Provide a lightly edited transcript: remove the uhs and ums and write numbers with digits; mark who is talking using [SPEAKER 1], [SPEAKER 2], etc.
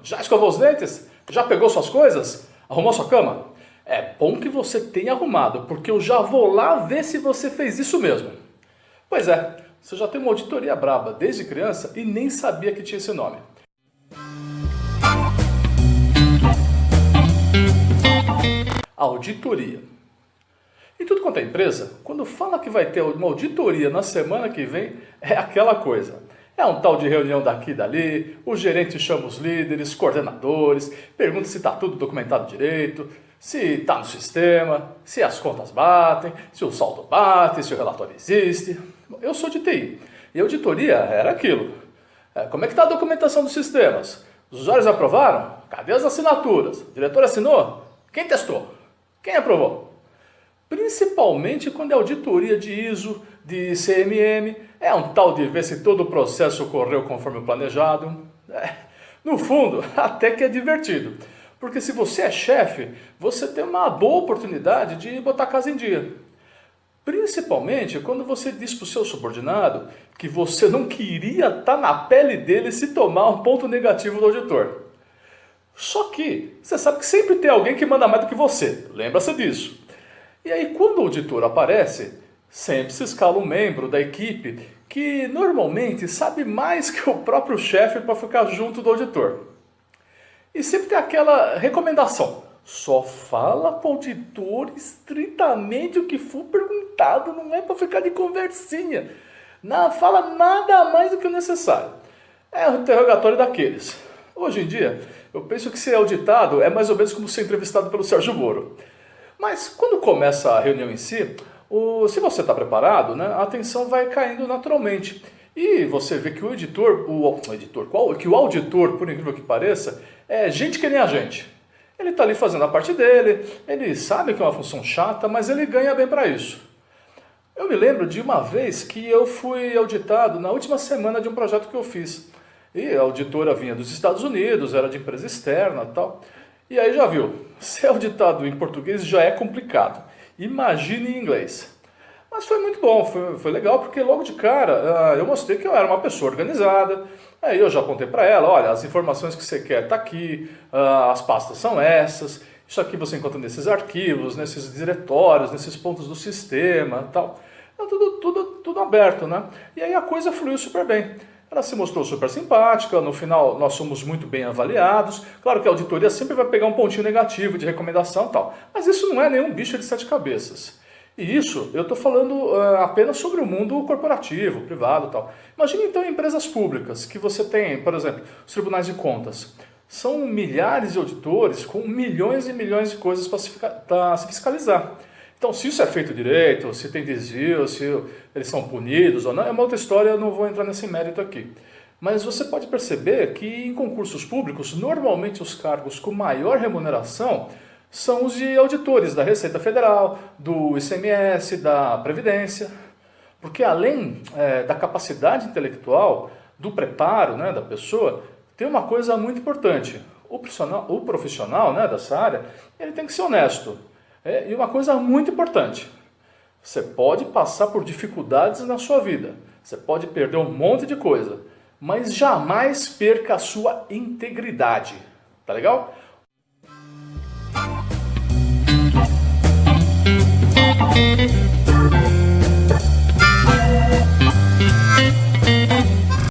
[SPEAKER 1] Já escovou os dentes? Já pegou suas coisas? Arrumou sua cama? É bom que você tenha arrumado, porque eu já vou lá ver se você fez isso mesmo. Pois é, você já tem uma auditoria braba desde criança e nem sabia que tinha esse nome. Auditoria. E tudo quanto é empresa, quando fala que vai ter uma auditoria na semana que vem, é aquela coisa. É um tal de reunião daqui e dali, o gerente chama os líderes, coordenadores, pergunta se está tudo documentado direito, se está no sistema, se as contas batem, se o saldo bate, se o relatório existe. Eu sou de TI e auditoria era aquilo. Como é que está a documentação dos sistemas? Os usuários aprovaram? Cadê as assinaturas? O diretor assinou? Quem testou? Quem aprovou? Principalmente quando é auditoria de ISO, de CMM, é um tal de ver se todo o processo ocorreu conforme o planejado. No fundo, até que é divertido, porque se você é chefe, você tem uma boa oportunidade de botar a casa em dia. Principalmente quando você diz para o seu subordinado que você não queria estar na pele dele se tomar um ponto negativo do auditor. Só que você sabe que sempre tem alguém que manda mais do que você, lembra-se disso. E aí quando o auditor aparece, sempre se escala um membro da equipe que normalmente sabe mais que o próprio chefe para ficar junto do auditor. E sempre tem aquela recomendação: só fala para o auditor estritamente o que for perguntado, não é para ficar de conversinha. Não fala nada mais do que o necessário. É um interrogatório daqueles. Hoje em dia, eu penso que ser auditado é mais ou menos como ser entrevistado pelo Sérgio Moro. Mas quando começa a reunião em si, se você está preparado, né, a atenção vai caindo naturalmente. E você vê que o auditor, por incrível que pareça, é gente que nem a gente. Ele está ali fazendo a parte dele, ele sabe que é uma função chata, mas ele ganha bem para isso. Eu me lembro de uma vez que eu fui auditado na última semana de um projeto que eu fiz. E a auditora vinha dos Estados Unidos, era de empresa externa e tal. E aí já viu, ser auditado em português já é complicado. Imagine em inglês. Mas foi muito bom, foi legal, porque logo de cara eu mostrei que eu era uma pessoa organizada. Aí eu já apontei para ela: olha, as informações que você quer tá aqui, as pastas são essas, isso aqui você encontra nesses arquivos, nesses diretórios, nesses pontos do sistema e tal. Então, tudo aberto, né? E aí a coisa fluiu super bem. Ela se mostrou super simpática, no final nós somos muito bem avaliados. Claro que a auditoria sempre vai pegar um pontinho negativo de recomendação e tal, mas isso não é nenhum bicho de sete cabeças. E isso eu estou falando apenas sobre o mundo corporativo, privado e tal. Imagine então empresas públicas, que você tem, por exemplo, os tribunais de contas. São milhares de auditores com milhões e milhões de coisas para se fiscalizar. Então, se isso é feito direito, se tem desvio, se eles são punidos ou não, é uma outra história, eu não vou entrar nesse mérito aqui. Mas você pode perceber que em concursos públicos, normalmente os cargos com maior remuneração são os de auditores da Receita Federal, do ICMS, da Previdência. Porque além da capacidade intelectual, do preparo, né, da pessoa, tem uma coisa muito importante. O profissional, né, dessa área, ele tem que ser honesto. E uma coisa muito importante: você pode passar por dificuldades na sua vida, você pode perder um monte de coisa, mas jamais perca a sua integridade. Tá legal?